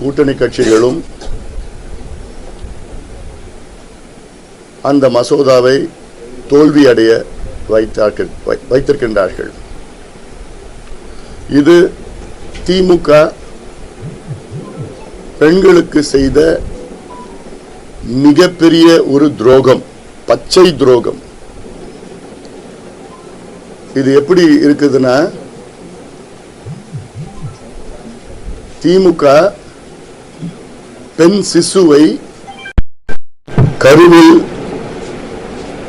கூட்டணி கட்சிகளும் அந்த மசோதாவை தோல்வியடைய வைத்திருக்கின்றார்கள். இது திமுக பெண்களுக்கு செய்த மிகப்பெரிய ஒரு துரோகம், பச்சை துரோகம். இது எப்படி இருக்குதுன்னா, திமுக பெண் சிசுவை கருவில்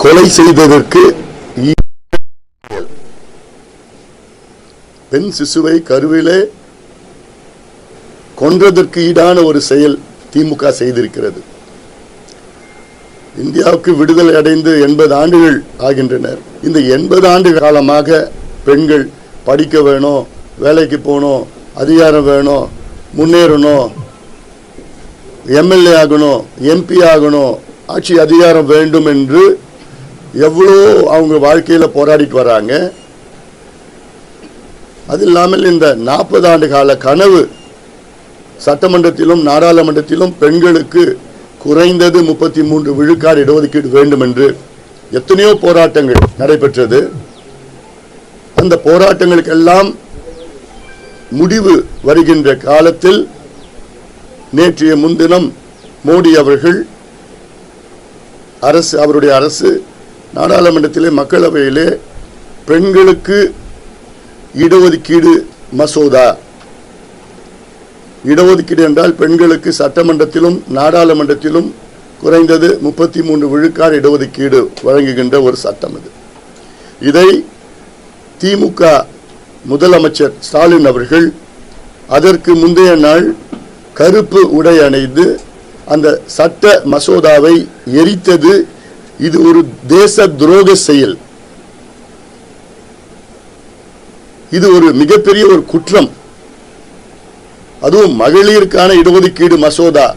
கொலை செய்ததற்கு, பெண் சிசுவை கருவிலே கொன்றதற்கு ஈடான ஒரு செயல் திமுக செய்திருக்கிறது. இந்தியாவுக்கு விடுதலை அடைந்து 80 ஆண்டுகள் ஆகின்றனர். இந்த 80 ஆண்டு காலமாக பெண்கள் படிக்க வேணும், வேலைக்கு போகணும், அதிகாரம் வேணும், முன்னேறணும், எம்எல்ஏ ஆகணும், எம்பி ஆகணும், ஆட்சி அதிகாரம் வேண்டும் என்று எவ்வளோ அவங்க வாழ்க்கையில் போராடிட்டு வராங்க. அது இல்லாமல் இந்த 40 ஆண்டு கால கனவு சட்டமன்றத்திலும் நாடாளுமன்றத்திலும் பெண்களுக்கு குறைந்தது 33 விழுக்காடு இடஒதுக்கீடு வேண்டும் என்று எத்தனையோ போராட்டங்கள் நடைபெற்றது. அந்த போராட்டங்களுக்கெல்லாம் முடிவு வருகின்ற காலத்தில் நேற்றைய முன்தினம் மோடி அவர்கள் அவருடைய அரசு நாடாளுமன்றத்திலே மக்களவையிலே பெண்களுக்கு இடஒதுக்கீடு மசோதா, இடஒதுக்கீடு என்றால் பெண்களுக்கு சட்டமன்றத்திலும் நாடாளுமன்றத்திலும் குறைந்தது 33 விழுக்காடு இடஒதுக்கீடு வழங்குகின்ற ஒரு சட்டம் இது. இதை திமுக முதலமைச்சர் ஸ்டாலின் அவர்கள் அதற்கு முந்தைய நாள் கருப்பு உடை அணிந்து அந்த சட்ட மசோதாவை எரித்தது. இது ஒரு தேச துரோக செயல். இது ஒரு மிகப்பெரிய ஒரு குற்றம். அதுவும் மகளிருக்கான இடஒதுக்கீடு மசோதா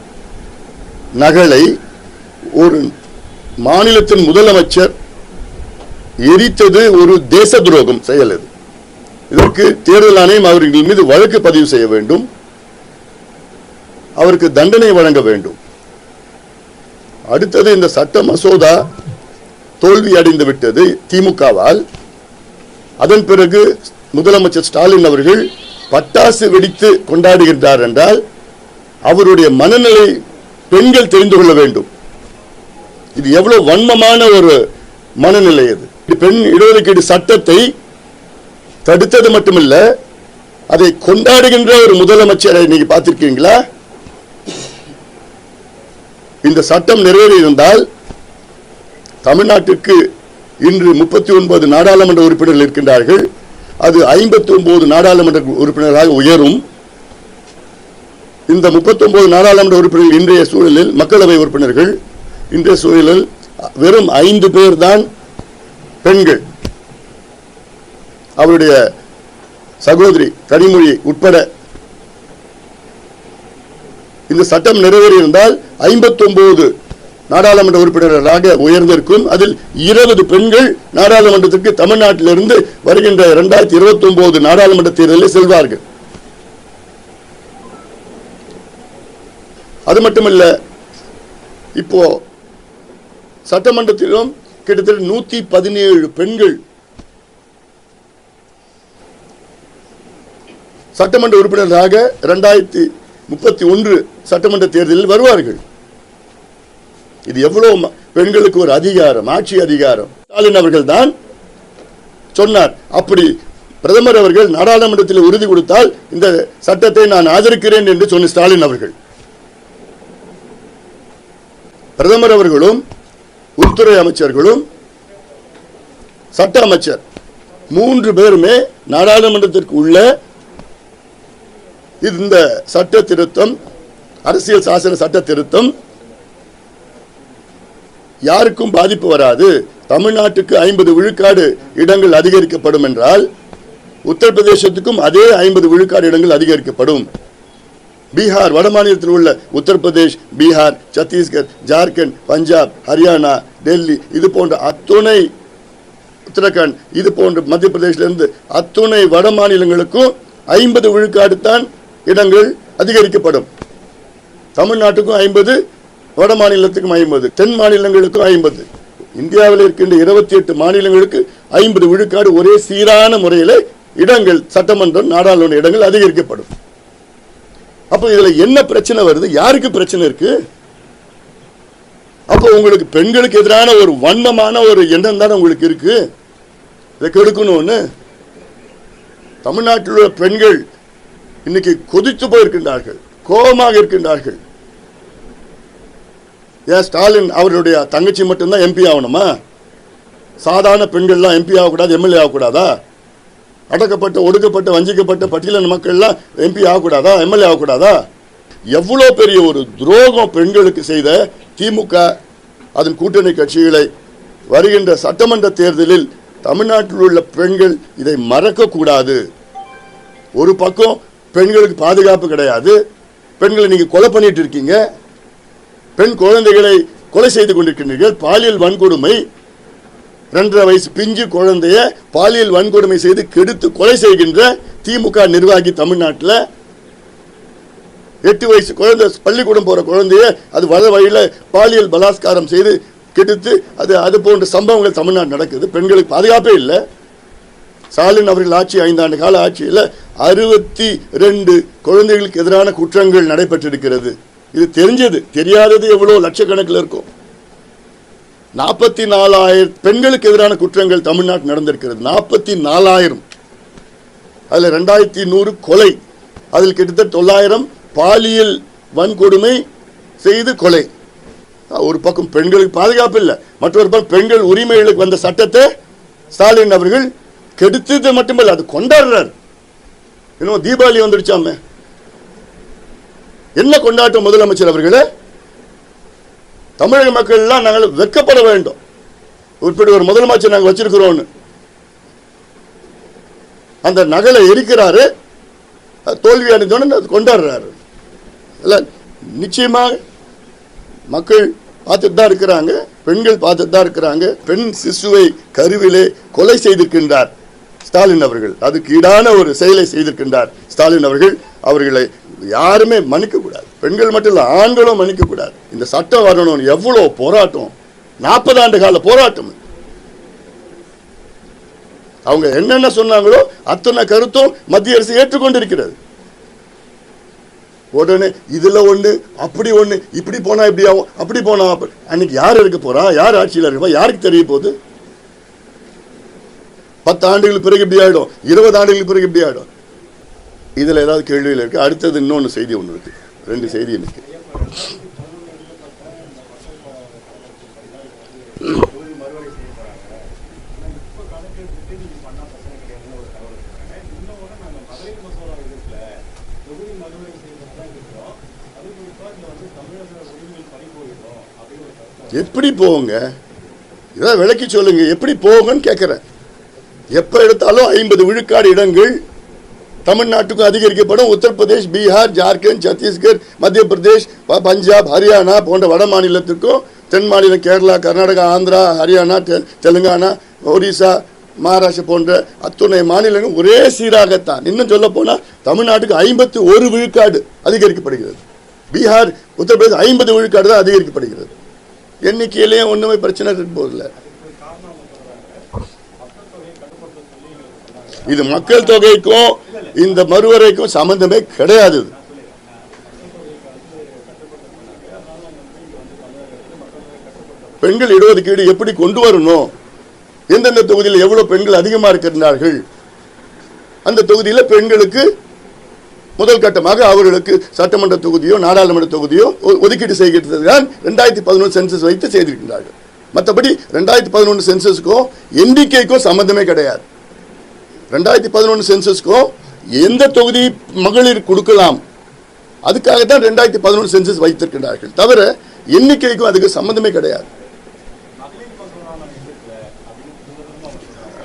நகலை ஒரு மாநிலத்தின் முதலமைச்சர் எரித்தது ஒரு தேச துரோகம் செயல். இதற்கு தேர்தல் ஆணையம் அவர்கள் மீது வழக்கு பதிவு செய்ய வேண்டும், அவருக்கு தண்டனை வழங்க வேண்டும். அடுத்தது, இந்த சட்ட மசோதா தோல்வி அடைந்து விட்டது திமுகவால். அதன் பிறகு முதலமைச்சர் ஸ்டாலின் அவர்கள் பட்டாசு வெடித்து கொண்டாடுகின்றார் என்றால் அவருடைய மனநிலை பெண்கள் தெரிந்து கொள்ள வேண்டும். இது எவ்வளவு வன்மமான ஒரு மனநிலை. அது பெண் இடஒதுக்கீடு சட்டத்தை தடுத்தது மட்டுமல்ல, அதை கொண்டாடுகின்ற ஒரு முதலமைச்சரை நீங்க பார்த்திருக்கீங்களா? இந்த சட்டம் நிறைவேறியிருந்தால் தமிழ்நாட்டிற்கு இன்று 39 நாடாளுமன்ற உறுப்பினர்கள் இருக்கின்றார்கள். அது 59 நாடாளுமன்ற உறுப்பினராக உயரும். இந்த 39 நாடாளுமன்ற உறுப்பினர்கள் இன்றைய சூழலில், மக்களவை உறுப்பினர்கள் இன்றைய சூழலில் வெறும் 5 பேர் தான் பெண்கள். அவருடைய சகோதரி கனிமொழி உட்பட. இந்த சட்டம் நிறைவேறியிருந்தால் 59 நாடாளுமன்ற உறுப்பினர்களாக உயர்ந்திருக்கும். அதில் 20 பெண்கள் நாடாளுமன்றத்திற்கு தமிழ்நாட்டிலிருந்து வருகின்ற 2029 நாடாளுமன்ற தேர்தலில் செல்வார்கள். அது மட்டுமல்ல, இப்போ சட்டமன்றத்திலும் கிட்டத்தட்ட 117 பெண்கள் சட்டமன்ற உறுப்பினர்களாக 2031 சட்டமன்ற தேர்தலில் வருவார்கள். இது எவ்வளவு பெண்களுக்கு ஒரு அதிகாரம், ஆட்சி அதிகாரம். ஸ்டாலின் அவர்கள் தான் சொன்னார். அப்படி பிரதமர் அவர்கள் நாடாளுமன்றத்தில் உறுதி கொடுத்தால் இந்த சட்டத்தை நான் ஆதரிக்கிறேன் என்று சொன்ன ஸ்டாலின் அவர்கள், பிரதமர் அவர்களும் உள்துறை அமைச்சர்களும் சட்ட அமைச்சர் 3 பேருமே நாடாளுமன்றத்திற்கு உள்ள இந்த சட்ட திருத்தம், அரசியல் சாசன சட்ட திருத்தம் யாருக்கும் பாதிப்பு வராது, தமிழ்நாட்டுக்கு 50 விழுக்காடு இடங்கள் அதிகரிக்கப்படும் என்றால் உத்தரப்பிரதேசத்துக்கும் அதே 50 விழுக்காடு இடங்கள் அதிகரிக்கப்படும். பீகார், வட மாநிலத்தில் உள்ள உத்தரப்பிரதேஷ், பீகார், சத்தீஸ்கர், ஜார்க்கண்ட், பஞ்சாப், ஹரியானா, டெல்லி, இது போன்ற அத்துணை, உத்தரகாண்ட், இது போன்ற மத்திய பிரதேசிலிருந்து அத்துணை வட மாநிலங்களுக்கும் 50 விழுக்காடு தான் இடங்கள் அதிகரிக்கப்படும். தமிழ்நாட்டுக்கும் 50, வட மாநிலத்துக்கும் 50, தென் மாநிலங்களுக்கும் 50. இந்தியாவில் இருக்கின்ற 28 மாநிலங்களுக்கு 50 விழுக்காடு ஒரே சீரான முறையில் இடங்கள், சட்டமன்றம், நாடாளுமன்ற இடங்கள் அதிகரிக்கப்படும். அப்போ இதுல என்ன பிரச்சனை வருது? யாருக்கு பிரச்சனை இருக்கு? அப்போ உங்களுக்கு பெண்களுக்கு எதிரான ஒரு வன்மமான ஒரு எண்ணம் தானே உங்களுக்கு இருக்கு. இதை கெடுக்கணும்னு தமிழ்நாட்டில் உள்ள பெண்கள் இன்னைக்கு கொதித்து போயிருக்கின்றார்கள், கோபமாக இருக்கின்றார்கள். ஏன் ஸ்டாலின் அவருடைய தங்கச்சி மட்டும்தான் எம்பி ஆகணுமா? சாதாரண பெண்கள்லாம் எம்பி ஆகக்கூடாது, எம்எல்ஏ ஆகக்கூடாதா? அடக்கப்பட்ட, ஒடுக்கப்பட்ட, வஞ்சிக்கப்பட்ட பட்டியலின மக்கள்லாம் எம்பி ஆகக்கூடாதா, எம்எல்ஏ ஆகக்கூடாதா? எவ்வளோ பெரிய ஒரு துரோகம் பெண்களுக்கு செய்த திமுக அதன் கூட்டணி கட்சிகளை வருகின்ற சட்டமன்ற தேர்தலில் தமிழ்நாட்டில் உள்ள பெண்கள் இதை மறக்க கூடாது. ஒரு பக்கம் பெண்களுக்கு பாதுகாப்பு கிடையாது, பெண்களை நீங்க கொலை பண்ணிட்டு இருக்கீங்க, பெண் குழந்தைகளை கொலை செய்து கொண்டிருக்கின்றீர்கள். பாலியல் வன்கொடுமை, 2.5 வயசு பிஞ்சு குழந்தைய பாலியல் வன்கொடுமை செய்து கெடுத்து கொலை செய்கின்ற திமுக நிர்வாகி தமிழ்நாட்டில் 8 வயசு குழந்தை, பள்ளிக்கூடம் போற குழந்தைய அது வர வழியில பாலியல் பலாத்காரம் செய்து கெடுத்து அது போன்ற சம்பவங்கள் தமிழ்நாடு நடக்குது. பெண்களுக்கு பாதுகாப்பே இல்லை. ஸ்டாலின் அவர்கள் ஆட்சி 5 ஆண்டு கால ஆட்சியில் 62 குழந்தைகளுக்கு எதிரான குற்றங்கள் நடைபெற்றிருக்கிறது. இது தெரிஞ்சது, தெரியாதது எவ்வளவு லட்சக்கணக்கில் இருக்கும். 44,000 பெண்களுக்கு எதிரான குற்றங்கள் தமிழ்நாட்டில் நடந்திருக்கிறது. 44,000. அதுல 2100 கொலை, அதில் கிட்டத்தட்ட 900 பாலியல் வன்கொடுமை செய்து கொலை. ஒரு பக்கம் பெண்களுக்கு பாதுகாப்பு இல்லை, மற்றொரு பக்கம் பெண்கள் உரிமைகளுக்கு வந்த சட்டத்தை ஸ்டாலின் அவர்கள் கெடுத்தது மட்டுமல்ல, அது கொண்டாடுறார். இன்னும் தீபாவளி வந்துடுச்சாமே, என்ன கொண்டாட்டம் முதலமைச்சர் அவர்களே? தமிழக மக்கள் எல்லாம் நாங்கள் வெட்கப்பட வேண்டும். இப்படி ஒரு முதலமைச்சர் நாங்கள் வச்சிருக்கிறோம். அந்த நகலை எரிக்கிறாரு, தோல்வி அடைந்தோன்னு கொண்டாடுறாரு. நிச்சயமாக மக்கள் பார்த்துட்டு தான் இருக்கிறாங்க, பெண்கள் பார்த்துட்டு தான் இருக்கிறாங்க. பெண் சிசுவை கருவிலே கொலை செய்திருக்கின்றார் ஸ்டாலின் அவர்கள். அதுக்கு ஈடான ஒரு செயலை செய்திருக்கின்றார் ஸ்டாலின் அவர்கள். அவர்களை யாருமே மன்னிக்க கூடாது. பெண்கள் மட்டும் இல்ல, ஆண்களும் மன்னிக்க கூடாது. இந்த சட்டம் வரணும். எவ்வளவு போராட்டம், 40 ஆண்டு கால போராட்டம். அவங்க என்னென்ன சொன்னாங்களோ அத்தனை கருத்தும் மத்திய அரசு ஏற்றுக்கொண்டிருக்கிறது. உடனே இதுல ஒண்ணு, அப்படி ஒண்ணு, இப்படி போனா இப்படி ஆகும், அப்படி போனா அன்னைக்கு யார் இருக்க போறா, யார் ஆட்சியில் இருப்பா, யாருக்கு தெரிய போகுது? 10 ஆண்டுகளுக்கு பிறகு இப்படி ஆயிடும், 20 ஆண்டுகளுக்கு பிறகு இப்படி ஆயிடும். இதுல ஏதாவது கேள்வியில் இருக்கு. அடுத்தது இன்னொன்னு செய்தி ஒண்ணு இருக்கு, 2 செய்தி இருக்கு. எப்படி போங்க, இதை விளக்கி சொல்லுங்க, எப்படி போகுன்னு கேட்கிறேன். எப்ப எடுத்தாலும் 50 விழுக்காடு இடங்கள் தமிழ்நாட்டுக்கும் அதிகரிக்கப்படும். உத்தரப்பிரதேஷ், பீகார், ஜார்க்கண்ட், சத்தீஸ்கர், மத்திய பிரதேஷ், பஞ்சாப், ஹரியானா போன்ற வட மாநிலத்திற்கும், தென் மாநிலம் கேரளா, கர்நாடகா, ஆந்திரா, ஹரியானா, தெலுங்கானா, ஒரிசா, மகாராஷ்டிரா போன்ற அத்துணை மாநிலங்கள் ஒரே சீராகத்தான். இன்னும் சொல்ல போனா தமிழ்நாட்டுக்கு 51 விழுக்காடு அதிகரிக்கப்படுகிறது. பீகார், உத்தரப்பிரதேஷ் 50 விழுக்காடு தான் அதிகரிக்கப்படுகிறது. எண்ணிக்கையிலேயே ஒண்ணுமே பிரச்சனை போதில்லை. இது மக்கள் தொகைக்கும் இந்த மறுவரைக்கும் சம்பந்தமே கிடையாது. பெண்கள் இடஒதுக்கீடு எப்படி கொண்டு வரணும், எந்தெந்த தொகுதியில் எவ்வளவு பெண்கள் அதிகமாக இருக்கிறார்கள், அந்த தொகுதியில் பெண்களுக்கு முதல் கட்டமாக அவர்களுக்கு சட்டமன்ற தொகுதியோ நாடாளுமன்ற தொகுதியோ ஒதுக்கீடு செய்கிறது தான் 2011 சென்சஸ் வைத்து செய்திருக்கிறார்கள். மற்றபடி 2011 சென்சஸ்க்கும் எண்ணிக்கைக்கும் சம்பந்தமே கிடையாது. 2011 சென்சஸ்க்கும் எந்த தொகுதி மகளிர் கொடுக்கலாம் அதுக்காகத்தான் 2011 சென்சஸ் வைத்திருக்கிறார்கள், தவிர எண்ணிக்கைக்கும் அதுக்கு சம்பந்தமே கிடையாது.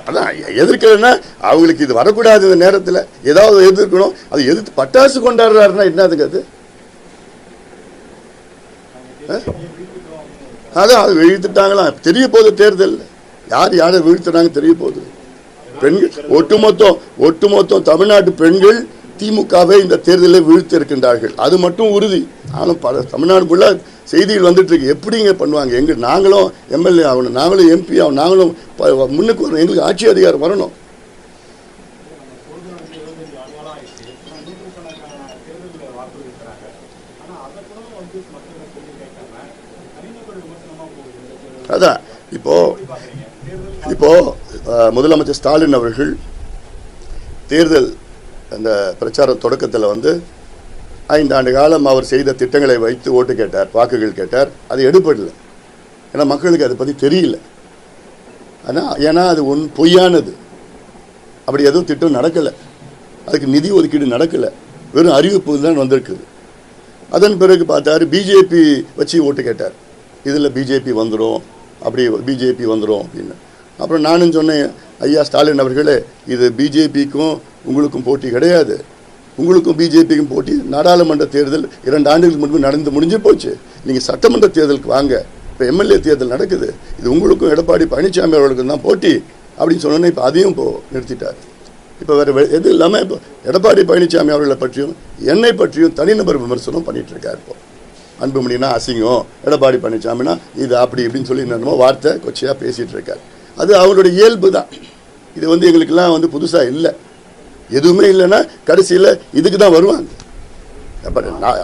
அதான் எதிர்க்கிறேன்னா அவங்களுக்கு இது வரக்கூடாது. இந்த நேரத்தில் ஏதாவது எதிர்க்கணும். அது எதிர்த்து பட்டாசு கொண்டாடுறாருன்னா என்னதுங்க அது? அதான் அது வீழ்த்துட்டாங்களா தெரிய போகுது. தேர்தல் யார் யாரை வீழ்த்துறாங்க தெரிய போகுது. பெண்கள் ஒட்டுமொத்தம் தமிழ்நாட்டு பெண்கள் திமுகவை இந்த தேர்தலில் வீழ்த்தி இருக்கின்றார்கள். அது மட்டும் உறுதி. ஆனால் தமிழ்நாடு ஃபுல்லாக செய்திகள் வந்துட்டு இருக்கு. எப்படிங்க பண்ணுவாங்க? நாங்களும் எம்எல்ஏ ஆகணும், நாங்களும் எம்பி ஆகணும், நாங்களும் முன்னுக்கு வரணும், எங்களுக்கு ஆட்சி அதிகாரம் வரணும். அதான் இப்போ முதலமைச்சர் ஸ்டாலின் அவர்கள் தேர்தல் அந்த பிரச்சார தொடக்கத்தில் 5 ஆண்டு காலம் அவர் செய்த திட்டங்களை வைத்து ஓட்டு கேட்டார், வாக்குகள் கேட்டார். அது எடுப்படல. ஏன்னா மக்களுக்கு அதை பற்றி தெரியல. ஏன்னா அது பொய்யானது. அப்படி எதுவும் திட்டம் நடக்கலை, அதுக்கு நிதி ஒதுக்கீடு நடக்கலை, வெறும் அறிவிப்பு தான் வந்திருக்குது. அதன் பிறகு பார்த்தாரு, பிஜேபி வச்சு ஓட்டு கேட்டார். இதில் பிஜேபி வந்துடும், அப்படி பிஜேபி வந்துடும் அப்படின்னு. அப்புறம் நானும் சொன்னேன், ஐயா ஸ்டாலின் அவர்களே, இது பிஜேபிக்கும் உங்களுக்கும் போட்டி கிடையாது, உங்களுக்கும் பிஜேபிக்கும் போட்டி நாடாளுமன்ற தேர்தல் 2 ஆண்டுகளுக்கு முன்பு முடிஞ்சு போச்சு. நீங்கள் சட்டமன்ற தேர்தலுக்கு வாங்க, இப்போ எம்எல்ஏ தேர்தல் நடக்குது, இது உங்களுக்கும் எடப்பாடி பழனிசாமி அவர்களுக்கும் தான் போட்டி அப்படின்னு சொன்னோன்னே இப்போ அதையும் இப்போ நிறுத்திட்டார். இப்போ வேறு எது இல்லாமல் இப்போ எடப்பாடி பழனிசாமி அவர்களை பற்றியும் என்னை பற்றியும் தனிநபர் விமர்சனம் பண்ணிட்டு இருக்கார். இப்போ அன்புமணினா அசிங்கம், எடப்பாடி பழனிசாமினா இது அப்படி இப்படின்னு சொல்லி என்னமோ வார்த்தை கொச்சையாக பேசிகிட்டு இருக்கார். அது அவருடைய இயல்பு தான். இது எங்களுக்கெல்லாம் புதுசாக இல்லை. எதுவுமே இல்லைன்னா கடைசியில் இதுக்கு தான் வருவாங்க.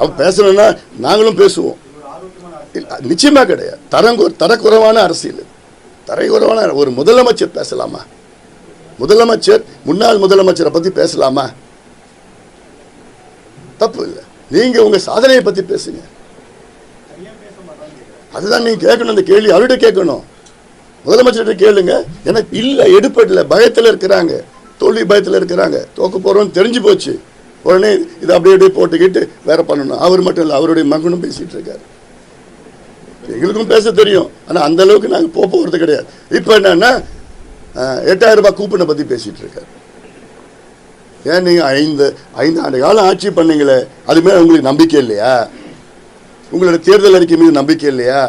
அவன் பேசணும்னா நாங்களும் பேசுவோம். நிச்சயமாக கிடையாது. தரக்குறைவான அரசியல், தரக்குறைவான ஒரு முதலமைச்சர் பேசலாமா? முதலமைச்சர், முன்னாள் முதலமைச்சரை பற்றி பேசலாமா? தப்பு இல்லை. நீங்கள் உங்கள் சாதனையை பற்றி பேசுங்க. அதுதான் நீங்கள் கேட்கணும். அந்த கேள்வி அவர்கிட்ட கேட்கணும், முதலமைச்சர்கிட்ட கேளுங்க. எனக்கு இல்லை, எடுப்படல, பயத்தில் இருக்கிறாங்க, தோல்வி பயத்தில் இருக்கிறாங்க, தோக்க போகிறோன்னு தெரிஞ்சு போச்சு. உடனே இதை அப்படியே போட்டுக்கிட்டு வேற பண்ணணும். அவர் மட்டும் இல்லை, அவருடைய மகனும் பேசிகிட்டு இருக்காரு. எங்களுக்கும் பேச தெரியும், ஆனால் அந்த அளவுக்கு நாங்கள் போகிறது கிடையாது. இப்போ என்னன்னா 8000 ரூபாய் கூப்பனை பற்றி பேசிகிட்டு இருக்காரு. ஏன் நீங்கள் 5 ஆண்டு காலம் ஆட்சி பண்ணீங்களே, அது மேலே உங்களுக்கு நம்பிக்கை இல்லையா? உங்களோட தேர்தல் அறிக்கை மீது நம்பிக்கை இல்லையா?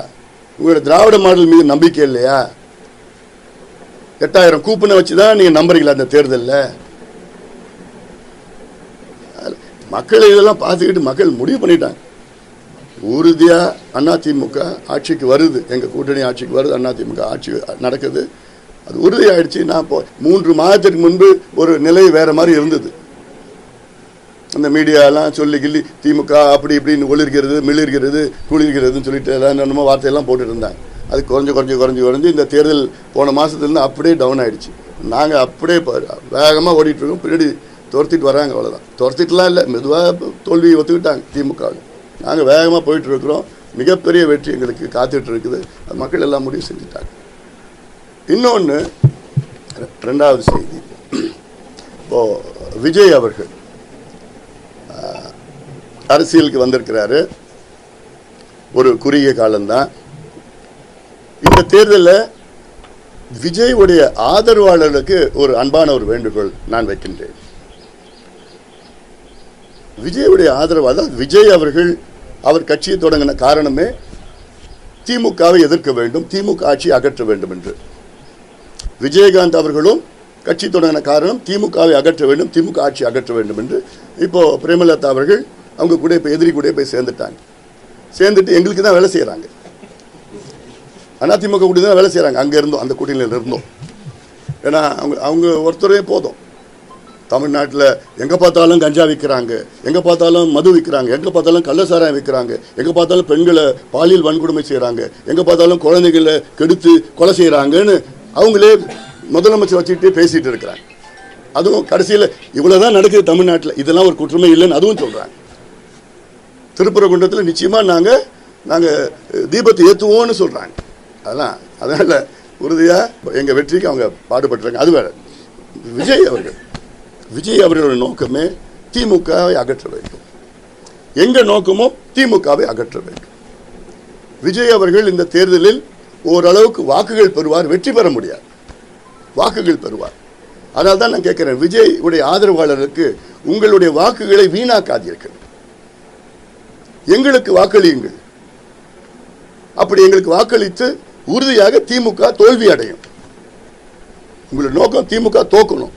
உங்களோட திராவிட மாடல் மீது நம்பிக்கை இல்லையா? 8000 கூப்பனை வச்சு தான் நீங்கள் நம்புறீங்களா அந்த தேர்தலில்? மக்கள் இதெல்லாம் பார்த்துக்கிட்டு மக்கள் முடிவு பண்ணிட்டாங்க. உறுதியாக அதிமுக ஆட்சிக்கு வருது, எங்கள் கூட்டணி ஆட்சிக்கு வருது, அதிமுக ஆட்சி நடக்குது, அது உறுதியாயிடுச்சு. நான் இப்போ 3 மாதத்திற்கு முன்பு ஒரு நிலை வேற மாதிரி இருந்தது. அந்த மீடியாலாம் சொல்லி கிள்ளி திமுக அப்படி இப்படின்னு ஒளிர்கிறது, மிளிர்கிறது, குளிர்கிறதுன்னு சொல்லிட்டு எல்லாம் என்னமோ வார்த்தையெல்லாம் போட்டுட்டு இருந்தாங்க. அது குறைஞ்சு இந்த தேர்தல் போன மாதத்துலேருந்து அப்படியே டவுன் ஆகிடுச்சு. நாங்கள் அப்படியே வேகமாக ஓடிட்டுருக்கோம், பின்னாடி துரத்திட்டு வராங்க. அவ்வளோதான், துரத்திட்டுலாம் இல்லை, மெதுவாக தோல்வியை ஒத்துக்கிட்டாங்க திமுக. நாங்கள் வேகமாக போயிட்டுருக்குறோம். மிகப்பெரிய வெற்றி எங்களுக்கு காத்துட்டு இருக்குது. அது மக்கள் எல்லாம் முடிவு செஞ்சுட்டாங்க. இன்னொன்று, 2வது செய்தி, இப்போது விஜய் அவர்கள் அரசியலுக்கு வந்திருக்கிறாரு. ஒரு குறுகிய காலம்தான். இந்த தேர்தலில் விஜய் உடைய ஆதரவாளர்களுக்கு ஒரு அன்பான ஒரு வேண்டுகோள் நான் வைக்கின்றேன். விஜயுடைய ஆதரவு, அதாவது விஜய் அவர்கள் அவர் கட்சியை தொடங்கின காரணமே திமுகவை எதிர்க்க வேண்டும், திமுக ஆட்சியை அகற்ற வேண்டும் என்று. விஜயகாந்த் அவர்களும் கட்சி தொடங்கின காரணம் திமுகவை அகற்ற வேண்டும், திமுக ஆட்சி அகற்ற வேண்டும் என்று. இப்போ பிரேமலதா அவர்கள் அவங்க கூட இப்போ எதிரி கூட போய் சேர்ந்துட்டாங்க. சேர்ந்துட்டு எங்களுக்கு தான் வேலை செய்கிறாங்க, அதிமுக கூட தான் வேலை செய்கிறாங்க. அங்கே இருந்தோம், அந்த கூட்டணியில் இருந்தோம். ஏன்னா அவங்க ஒருத்தரே போதும். தமிழ்நாட்டில் எங்கே பார்த்தாலும் கஞ்சா விற்கிறாங்க, எங்கே பார்த்தாலும் மது விற்கிறாங்க, எங்கே பார்த்தாலும் கள்ளசாராயம் விற்கிறாங்க, எங்கே பார்த்தாலும் பெண்களை பாலியல் வன்கொடுமை செய்கிறாங்க, எங்கே பார்த்தாலும் குழந்தைகளை கெடுத்து கொலை செய்கிறாங்கன்னு அவங்களே முதலமைச்சர் வச்சுக்கிட்டே பேசிகிட்டு இருக்கிறாங்க. அதுவும் கடைசியில் இவ்வளோதான் நடக்குது தமிழ்நாட்டில், இதெல்லாம் ஒரு குற்றமே இல்லைன்னு அதுவும் சொல்கிறாங்க. திருப்பரங்குன்றத்தில் நிச்சயமாக நாங்கள் தீபத்தை ஏற்றுவோன்னு சொல்கிறாங்க. அதனால் உறுதியாக எங்கள் வெற்றிக்கு அவங்க பாடுபட்டுறாங்க. அது வேற. விஜய் அவர்களோட நோக்கமே திமுகவை அகற்ற வேண்டும். எங்கள் நோக்கமும் திமுகவை அகற்ற வேண்டும். விஜய் அவர்கள் இந்த தேர்தலில் ஓரளவுக்கு வாக்குகள் பெறுவார், வெற்றி பெற முடியாது, வாக்குகள் பெறுவார். அதனால தான் நான் கேட்கிறேன், விஜய் உடைய ஆதரவாளருக்கு உங்களுடைய வாக்குகளை வீணாக்காதீர்கள், எங்களுக்கு வாக்களியுங்கள். அப்படி எங்களுக்கு வாக்களித்து உறுதியாக திமுக தோல்வி அடையும். உங்களுடைய நோக்கம் திமுக தோக்கணும்,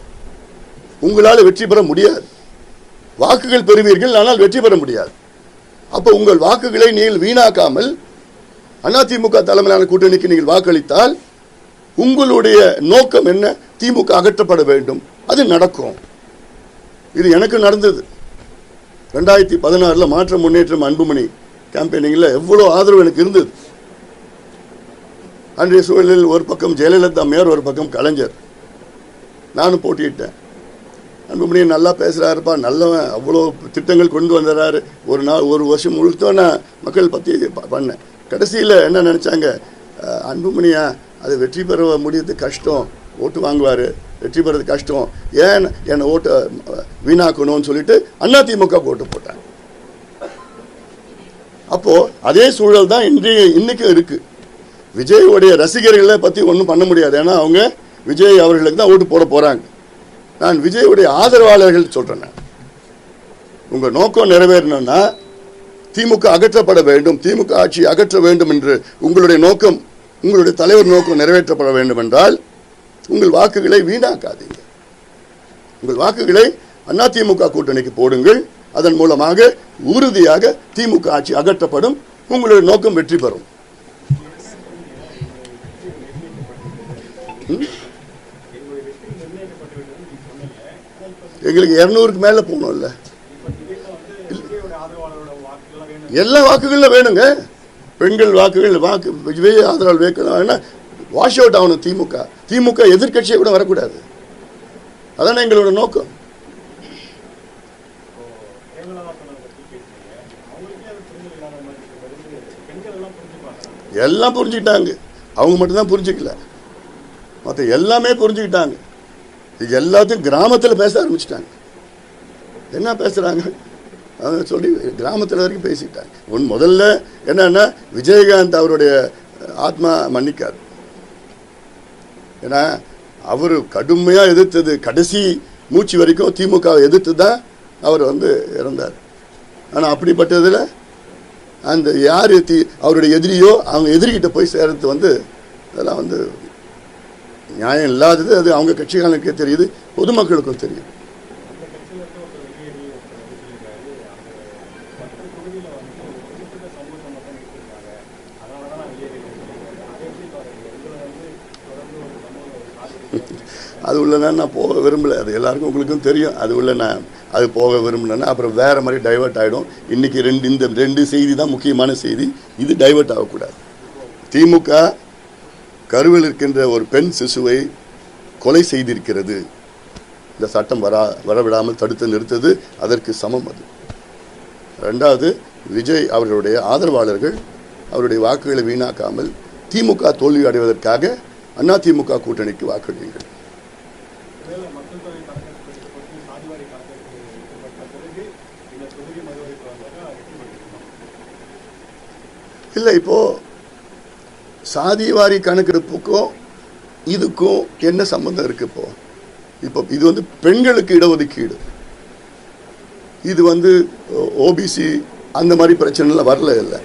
உங்களால் வெற்றி பெற முடியாது. வாக்குகள் பெறுவீர்கள், ஆனால் வெற்றி பெற முடியாது. அப்போ உங்கள் வாக்குகளை நீங்கள் வீணாக்காமல் அதிமுக தலைமையிலான கூட்டணிக்கு நீங்கள் வாக்களித்தால் உங்களுடைய நோக்கம் என்ன? திமுக அகற்றப்பட வேண்டும். அது நடக்கும். இது எனக்கு நடந்தது. 2016 மாற்றம் முன்னேற்றம் அன்புமணி கேம்பெயினிங்ல எவ்வளவு ஆதரவு எனக்கு இருந்தது. அன்றைய சூழலில் ஒரு பக்கம் ஜெயலலிதா மேயர், ஒரு பக்கம் கலைஞர். நானும் போட்டியிட்டேன். அன்புமணி நல்லா பேசுறாருப்பா, நல்லவன், அவ்வளோ திட்டங்கள் கொண்டு வந்துடுறாரு. ஒரு வருஷம் முழுக்க நான் மக்கள் பற்றி பண்ணேன். கடைசியில் என்ன நினச்சாங்க, அன்புமணியா அது வெற்றி பெற முடியறது கஷ்டம், ஓட்டு வாங்குவார், வெற்றி பெறது கஷ்டம், ஏன் என்னை ஓட்டு வீணாக்கணும்னு சொல்லிட்டு அதிமுக ஓட்டு போட்டாங்க. அப்போ அதே சூழல் தான் இன்னைக்கும் இருக்கு. விஜயோடைய ரசிகர்களை பற்றி ஒன்றும் பண்ண முடியாது. ஏன்னா அவங்க விஜய் அவர்களுக்கு தான் ஓட்டு போட போறாங்க. நான் விஜயுடைய ஆதரவாளர்கள் சொல்றேன், உங்க நோக்கம் நிறைவேறணும்னா திமுக அகற்றப்பட வேண்டும், திமுக ஆட்சி அகற்ற வேண்டும் என்று உங்களுடைய நோக்கம், உங்களுடைய தலைவர் நோக்கம் நிறைவேற்றப்பட வேண்டும் என்றால் உங்கள் வாக்குகளை வீணாக்காதீங்க. உங்கள் வாக்குகளை அதிமுக கூட்டணிக்கு போடுங்கள். அதன் மூலமாக உறுதியாக திமுக ஆட்சி அகற்றப்படும், உங்களுடைய நோக்கம் வெற்றி பெறும். எங்களுக்கு 200க்கு மேல போகணும்ல. எல்லா வாக்குகளும் வேணுங்க. பெண்கள் வாக்குகள், விஜய் ஆதரவு வைக்கணும். வாஷ் அவுட் ஆகணும் திமுக. திமுக எதிர்கட்சியை கூட வரக்கூடாது. அதான எங்களோட நோக்கம். எல்லாம் புரிஞ்சுக்கிட்டாங்க. அவங்க மட்டும்தான் புரிஞ்சுக்கல, மற்ற எல்லாமே புரிஞ்சுக்கிட்டாங்க. எல்லாத்தையும் கிராமத்தில் பேச ஆரம்பிச்சிட்டாங்க. என்ன பேசுறாங்க சொல்லி கிராமத்தில் வரைக்கும் பேசிட்டாங்க. முதல்ல என்னன்னா, விஜயகாந்த் அவருடைய ஆத்மா மன்னிக்காது. ஏன்னா அவர் கடுமையாக எதிர்த்தது, கடைசி மூச்சு வரைக்கும் திமுக எதிர்த்து தான் அவர் இறந்தார். ஆனால் அப்படிப்பட்டதில் அந்த யார் அவருடைய எதிரியோ அவங்க எதிரிகிட்ட போய் சேர்றது அதெல்லாம் நியாயம் இல்லாதது. அது அவங்க கட்சிகளுக்கே தெரியுது, பொதுமக்களுக்கும் தெரியும். அது உள்ள நான் போக விரும்பலை. அது எல்லாருக்கும் உங்களுக்கும் தெரியும். அது உள்ள நான் அது போக விரும்பலைன்னா அப்புறம் வேற மாதிரி டைவெர்ட் ஆகிடும். இன்னைக்கு இந்த ரெண்டு செய்தி தான் முக்கியமான செய்தி. இது டைவெர்ட் ஆகக்கூடாது. திமுக கருவில் இருக்கின்ற ஒரு பெண் சிசுவை கொலை செய்திருக்கிறது. இந்த சட்டம் வரவிடாமல் தடுத்து நிறுத்தது அதற்கு சமம். அது ரெண்டாவது, விஜய் அவர்களுடைய ஆதரவாளர்கள் அவருடைய வாக்குகளை வீணாக்காமல் திமுக தோல்வி அடைவதற்காக அதிமுக கூட்டணிக்கு வாக்களியுங்கள். இல்லை, இப்போ சாதிவாரி கணக்கெடுப்புக்கும் இதுக்கும் என்ன சம்பந்தம் இருக்கு? இப்போ இது பெண்களுக்கு இடஒதுக்கீடு, இது ஓபிசி அந்த மாதிரி பிரச்சனைலாம் வரல. இல்லை,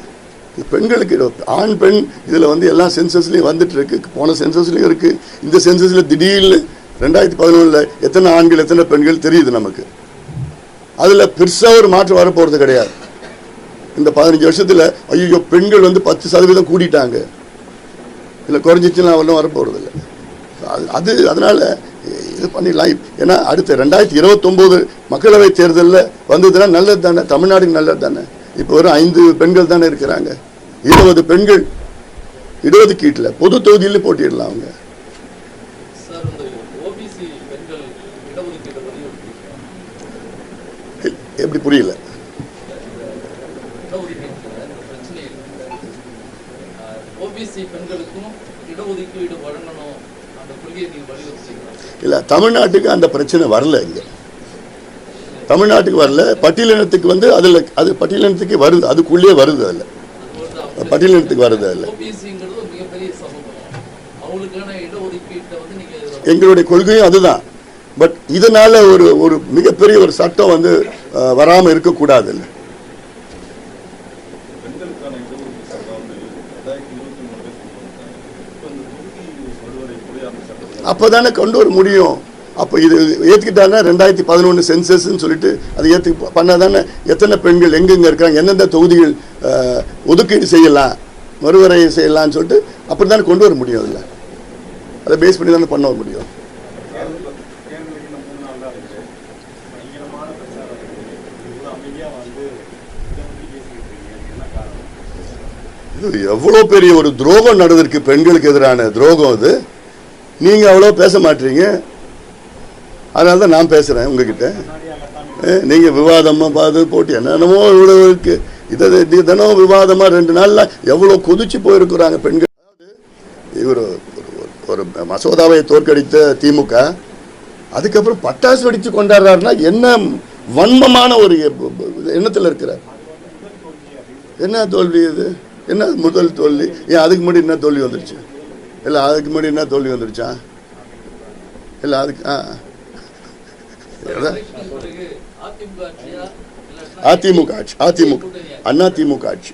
பெண்களுக்கு ஆண் பெண் இதில் எல்லா சென்சஸ்லையும் வந்துட்டு இருக்கு. போன சென்சஸ்லையும் இருக்கு. இந்த சென்சஸில் திடீர்னு 2011 எத்தனை ஆண்கள் எத்தனை பெண்கள் தெரியுது நமக்கு. அதில் பெருசாக ஒரு மாற்றம் வரப்போகிறது கிடையாது. இந்த 15 வருஷத்தில் ஐயோ பெண்கள் 10% கூடிட்டாங்க, இல்லை குறைஞ்சிச்சுன்னா அவெல்லாம் வரப்போகிறது இல்லை. அதனால இது பண்ணிடலாம். ஏன்னா அடுத்த 2029 மக்களவை தேர்தலில் வந்ததுன்னா நல்லது தானே, தமிழ்நாடுக்கு நல்லது தானே. இப்போ ஒரு 5 பெண்கள் தானே இருக்கிறாங்க. 20 பெண்கள் இடஒதுக்கீட்டில் பொது தொகுதியில் போட்டிடலாம். அவங்க எப்படி புரியல? இல்ல, தமிழ்நாட்டுக்கு அந்த பிரச்சனை வரல. இங்க தமிழ்நாட்டுக்கு வரல. பட்டியலினத்துக்கு அதுல அது பட்டியலினத்துக்கு வருது, அதுக்குள்ளே வருது. அதுல பட்டியலினத்துக்கு வருது. அதுல எங்களுடைய கொள்கையும் அதுதான். பட் இதனால ஒரு மிகப்பெரிய ஒரு சட்டம் வராம இருக்கக்கூடாது. இல்லை, அப்பதானே கொண்டு வர முடியும். அப்போ இது ஏற்றுக்கிட்டாங்கன்னா 2011 சென்சஸ்ன்னு சொல்லிட்டு அதை பண்ணாதானே எத்தனை பெண்கள் எங்கெங்கே இருக்காங்க, எந்தெந்த தொகுதிகள் ஒதுக்கீடு செய்யலாம், மறுவரை செய்யலாம்னு சொல்லிட்டு அப்படி தானே கொண்டு வர முடியும். அதில் அதை பேஸ் பண்ணி தானே பண்ண வர முடியும். இது எவ்வளோ பெரிய ஒரு துரோகம் நடந்திருக்கு, பெண்களுக்கு எதிரான துரோகம். அது நீங்கள் அவ்வளோ பேச மாட்டீங்க, அதனால தான் நான் பேசுகிறேன் உங்ககிட்ட. நீங்கள் விவாதமாக பார்த்து போட்டு என்னென்னமோ இவ்வளோ இருக்கு. இதை தினம் விவாதமாக 2 நாளில் எவ்வளோ கொதிச்சு போயிருக்கிறாங்க பெண்கள். இவர் ஒரு மசோதாவை தோற்கடித்த திமுக அதுக்கப்புறம் பட்டாசு வெடித்து கொண்டாடுறாருன்னா என்ன வன்மமான ஒரு எண்ணத்தில் இருக்கிறார். என்ன தோல்வி இது? என்ன முதல் தோல்வி? ஏன் அதுக்கு முன்னாடி என்ன தோல்வி வந்துருச்சு? இல்லை அதுக்கு முன்னாடி என்ன தோல்வி வந்துருச்சா? இல்லை அதுக்கு அதிமுக ஆட்சி, அதிமுக அண்ணா திமுக ஆட்சி.